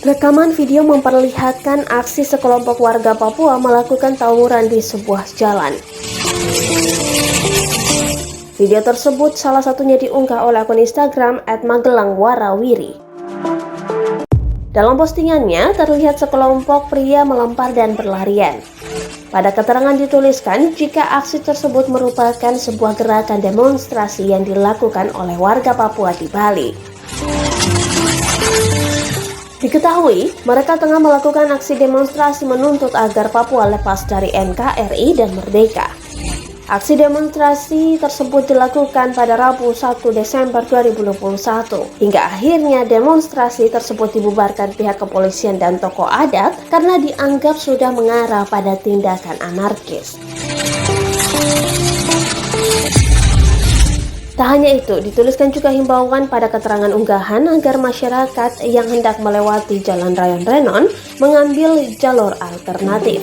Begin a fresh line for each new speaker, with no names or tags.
Rekaman video memperlihatkan aksi sekelompok warga Papua melakukan tawuran di sebuah jalan. Video tersebut salah satunya diunggah oleh akun Instagram @magelangwarawiri. Dalam postingannya terlihat sekelompok pria melempar dan berlarian. Pada keterangan dituliskan jika aksi tersebut merupakan sebuah gerakan demonstrasi yang dilakukan oleh warga Papua di Bali. Diketahui, mereka tengah melakukan aksi demonstrasi menuntut agar Papua lepas dari NKRI dan merdeka. Aksi demonstrasi tersebut dilakukan pada Rabu 1 Desember 2021. Hingga akhirnya demonstrasi tersebut dibubarkan pihak kepolisian dan tokoh adat karena dianggap sudah mengarah pada tindakan anarkis. Tak hanya itu, dituliskan juga himbauan pada keterangan unggahan agar masyarakat yang hendak melewati Jalan Raya Renon mengambil jalur alternatif.